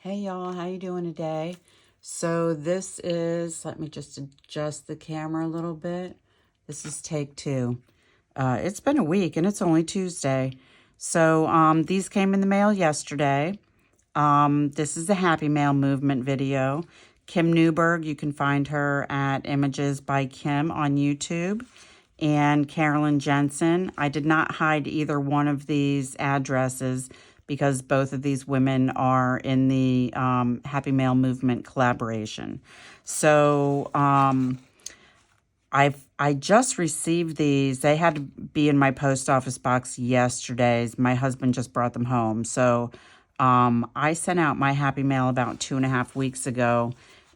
Hey y'all, how you doing today? So this is, let me just adjust the camera a little bit. This is take two. It's been a week and it's only Tuesday. So these came in the mail yesterday. This is the Happy Mail Movement video. Kim Newberg, you can find her at Images by Kim on YouTube. And Carolyn Jensen. I did not hide either one of these addresses because both of these women are in the Happy Mail Movement collaboration. So I just received these. They had to be in my post office box yesterday. My husband just brought them home. So I sent out my Happy Mail about 2.5 weeks ago,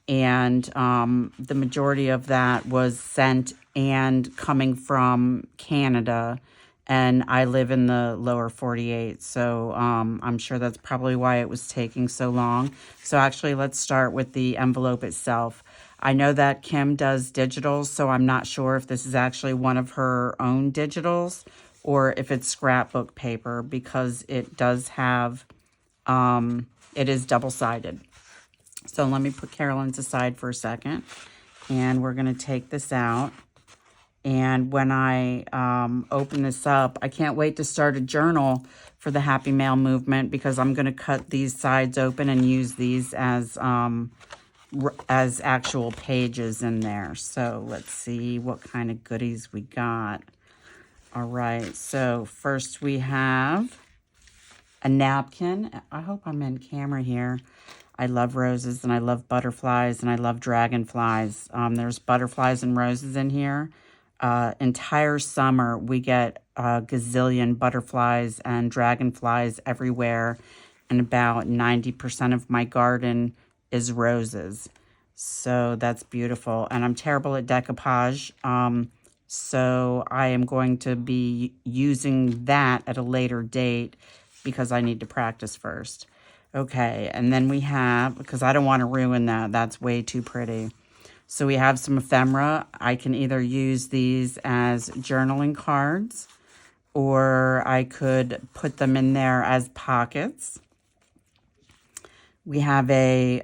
and the majority of that was sent and coming from Canada, and I live in the lower 48, so I'm sure that's probably why it was taking so long. So actually, let's start with the envelope itself. I know that Kim does digitals, so I'm not sure if this is actually one of her own digitals or if it's scrapbook paper, because it does have, it is double-sided. So let me put Carolyn's aside for a second, and we're going to take this out. And when I open this up, I can't wait to start a journal for the Happy Mail Movement, because I'm going to cut these sides open and use these as actual pages in there. So let's see what kind of goodies we got. All right, so first we have a napkin. I hope I'm in camera here. I love roses and I love butterflies and I love dragonflies. There's butterflies and roses in here. Entire summer we get a gazillion butterflies and dragonflies everywhere, and about 90% of my garden is roses. So that's beautiful, and I'm terrible at decoupage, so I am going to be using that at a later date because I need to practice first. Okay, and then we have, because I don't want to ruin that, that's way too pretty. So we have some ephemera. I can either use these as journaling cards, or I could put them in there as pockets. We have a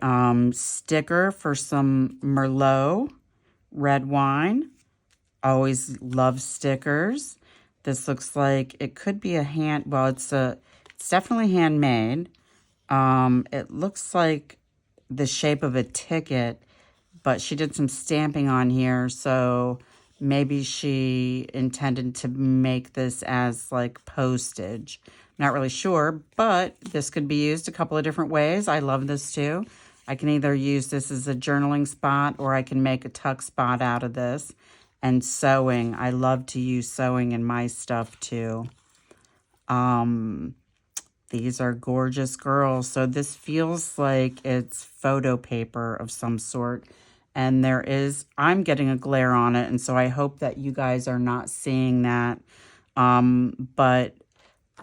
sticker for some Merlot red wine. Always love stickers. This looks like it could be a it's definitely handmade. It looks like the shape of a ticket, but she did some stamping on here, so maybe she intended to make this as like postage. Not really sure, but this could be used a couple of different ways. I love this too. I can either use this as a journaling spot, or I can make a tuck spot out of this. And sewing, I love to use sewing in my stuff too. These are gorgeous girls. So this feels like it's photo paper of some sort. And I'm getting a glare on it, and so I hope that you guys are not seeing that. But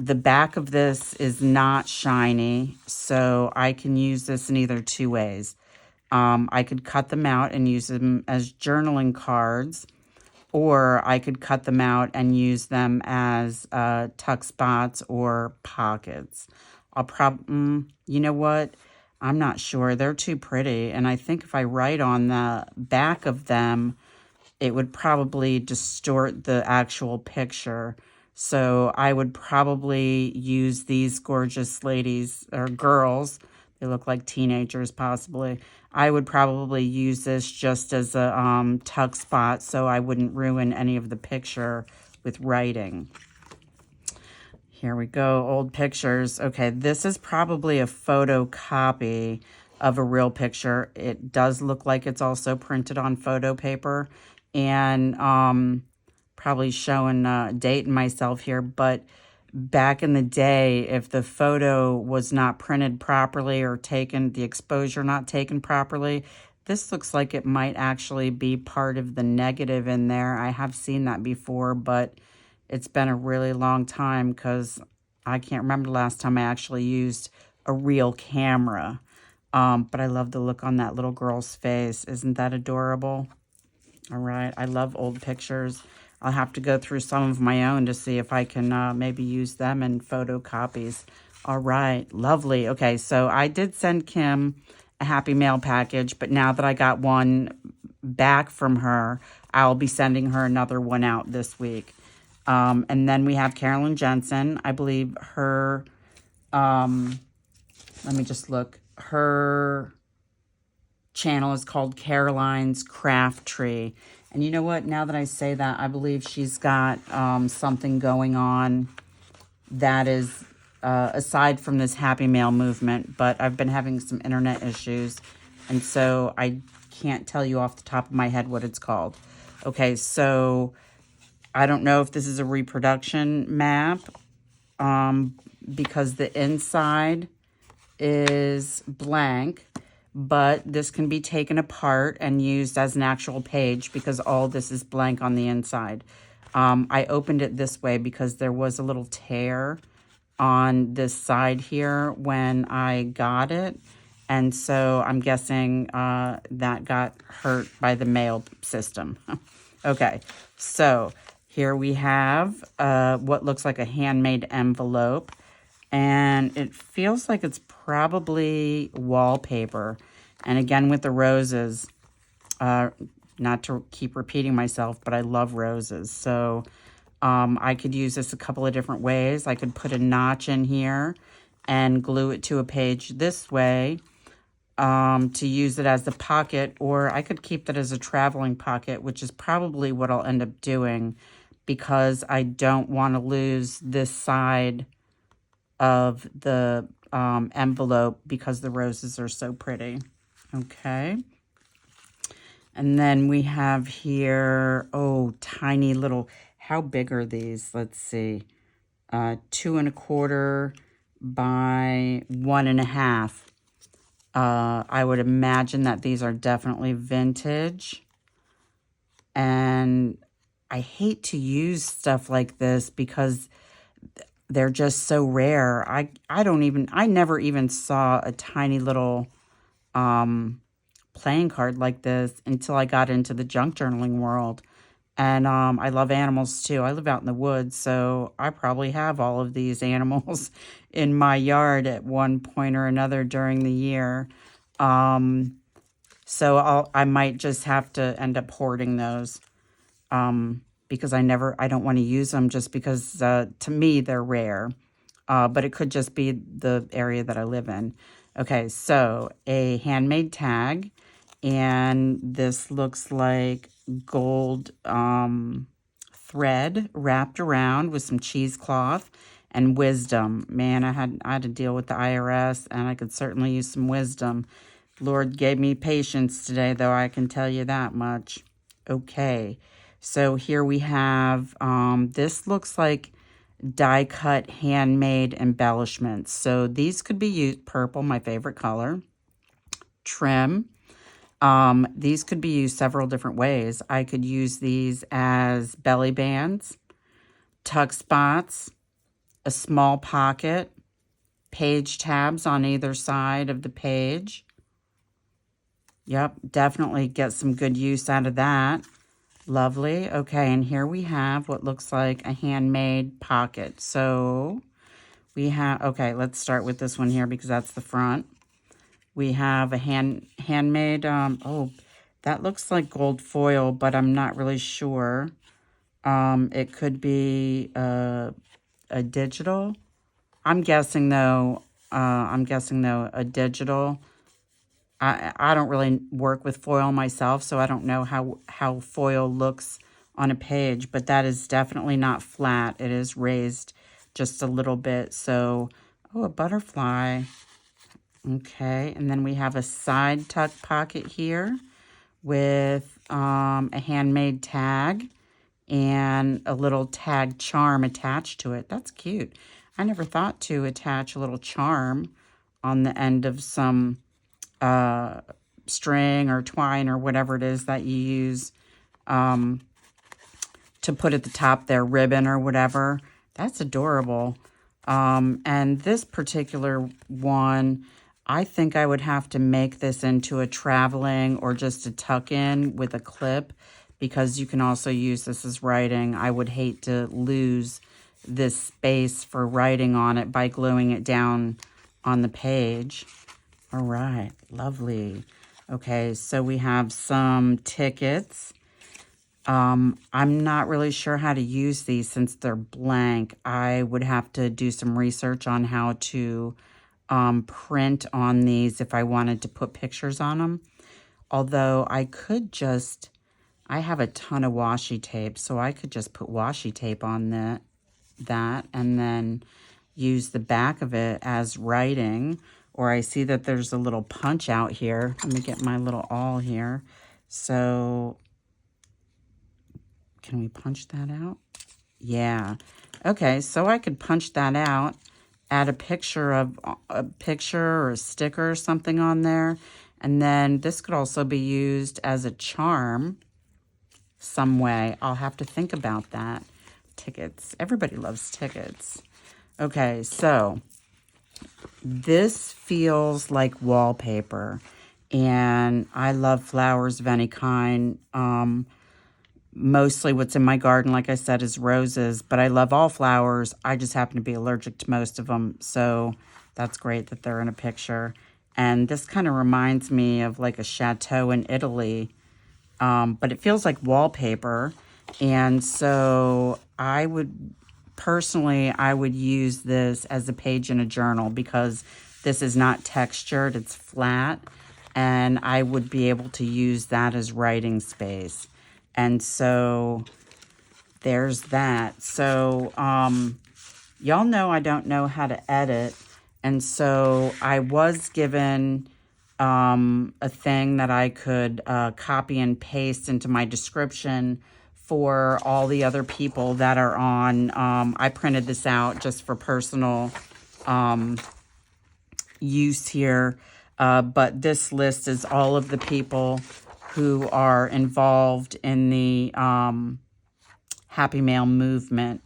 the back of this is not shiny, so I can use this in either two ways. I could cut them out and use them as journaling cards, or I could cut them out and use them as tuck spots or pockets. You know what? I'm not sure. They're too pretty. And I think if I write on the back of them, it would probably distort the actual picture. So I would probably use these gorgeous ladies or girls. They look like teenagers possibly. I would probably use this just as a tuck spot, so I wouldn't ruin any of the picture with writing. Here we go, old pictures. Okay, this is probably a photocopy of a real picture. It does look like it's also printed on photo paper, and probably showing dating myself here, but back in the day, if the photo was not printed properly or the exposure not taken properly, this looks like it might actually be part of the negative in there. I have seen that before, but it's been a really long time because I can't remember the last time I actually used a real camera. But I love the look on that little girl's face. Isn't that adorable? All right, I love old pictures. I'll have to go through some of my own to see if I can maybe use them in photocopies. All right, lovely. Okay, so I did send Kim a happy mail package, but now that I got one back from her, I'll be sending her another one out this week. And then we have Carolyn Jensen. I believe her, let me just look. Her channel is called Caroline's Craft Tree. And you know what? Now that I say that, I believe she's got something going on that is aside from this happy mail movement, but I've been having some internet issues, and so I can't tell you off the top of my head what it's called. Okay, so I don't know if this is a reproduction map, because the inside is blank, but this can be taken apart and used as an actual page because all this is blank on the inside. I opened it this way because there was a little tear on this side here when I got it. And so I'm guessing that got hurt by the mail system. Okay, so here we have what looks like a handmade envelope. And it feels like it's probably wallpaper. And again, with the roses, not to keep repeating myself, but I love roses. So I could use this a couple of different ways. I could put a notch in here and glue it to a page this way to use it as the pocket, or I could keep that as a traveling pocket, which is probably what I'll end up doing because I don't want to lose this side of the envelope because the roses are so pretty. Okay. And then we have here, oh, tiny little, how big are these? Let's see. 2 1/4 by 1.5. I would imagine that these are definitely vintage. And I hate to use stuff like this because they're just so rare. I never even saw a tiny little playing card like this until I got into the junk journaling world. And I love animals too. I live out in the woods, so I probably have all of these animals in my yard at one point or another during the year. So I might just have to end up hoarding those because I don't want to use them just because to me they're rare. But it could just be the area that I live in. Okay, so a handmade tag, and this looks like gold thread wrapped around with some cheesecloth and wisdom. Man, I had to deal with the IRS, and I could certainly use some wisdom. Lord gave me patience today, though, I can tell you that much. Okay, so here we have, this looks like die-cut handmade embellishments. So these could be used, purple, my favorite color, trim. These could be used several different ways. I could use these as belly bands, tuck spots, a small pocket, page tabs on either side of the page. Yep, definitely get some good use out of that. Lovely. Okay, and here we have what looks like a handmade pocket. So we have, okay, let's start with this one here because that's the front. We have a handmade, oh, that looks like gold foil, but I'm not really sure. It could be a digital. I'm guessing though a digital. I don't really work with foil myself, so I don't know how foil looks on a page, but that is definitely not flat. It is raised just a little bit. So, oh, a butterfly. Okay, and then we have a side tuck pocket here with a handmade tag and a little tag charm attached to it. That's cute. I never thought to attach a little charm on the end of some string or twine or whatever it is that you use to put at the top there, ribbon or whatever. That's adorable. And this particular one, I think I would have to make this into a traveling or just a tuck in with a clip because you can also use this as writing. I would hate to lose this space for writing on it by gluing it down on the page. All right, lovely. Okay, so we have some tickets. I'm not really sure how to use these since they're blank. I would have to do some research on how to print on these if I wanted to put pictures on them. Although I could just, I have a ton of washi tape, so I could just put washi tape on that and then use the back of it as writing. Or I see that there's a little punch out here. Let me get my little awl here. So can we punch that out? Yeah. Okay, so I could punch that out, add a picture or a sticker or something on there. And then this could also be used as a charm some way. I'll have to think about that. Tickets. Everybody loves tickets. Okay, so this feels like wallpaper. And I love flowers of any kind. Mostly what's in my garden, like I said, is roses, but I love all flowers. I just happen to be allergic to most of them, so that's great that they're in a picture. And this kind of reminds me of like a chateau in Italy, but it feels like wallpaper. And so I would use this as a page in a journal because this is not textured, it's flat, and I would be able to use that as writing space. And so there's that. So y'all know I don't know how to edit. And so I was given a thing that I could copy and paste into my description for all the other people that are on. I printed this out just for personal use here. But this list is all of the people who are involved in the Happy Mail movement.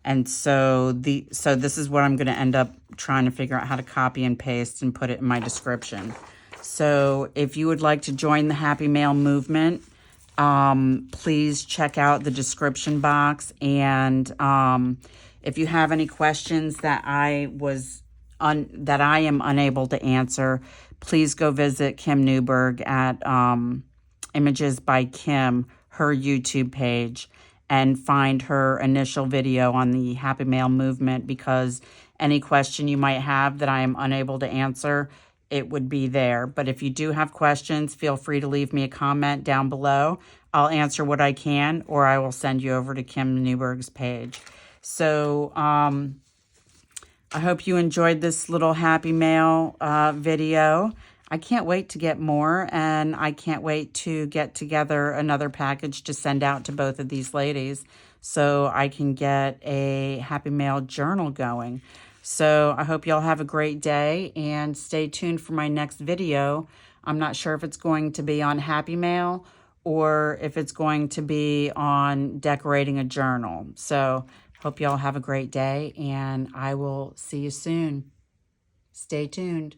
And so this is what I'm going to end up trying to figure out how to copy and paste and put it in my description. So if you would like to join the Happy Mail movement, please check out the description box. And if you have any questions that I am unable to answer, please go visit Kim Newberg at Images by Kim, her YouTube page, and find her initial video on the Happy Mail movement, because any question you might have that I am unable to answer, it would be there. But if you do have questions, feel free to leave me a comment down below. I'll answer what I can, or I will send you over to Kim Newberg's page. So I hope you enjoyed this little Happy Mail video. I can't wait to get more, and I can't wait to get together another package to send out to both of these ladies so I can get a Happy Mail journal going. So I hope y'all have a great day, and stay tuned for my next video. I'm not sure if it's going to be on Happy Mail or if it's going to be on decorating a journal. So hope y'all have a great day, and I will see you soon. Stay tuned.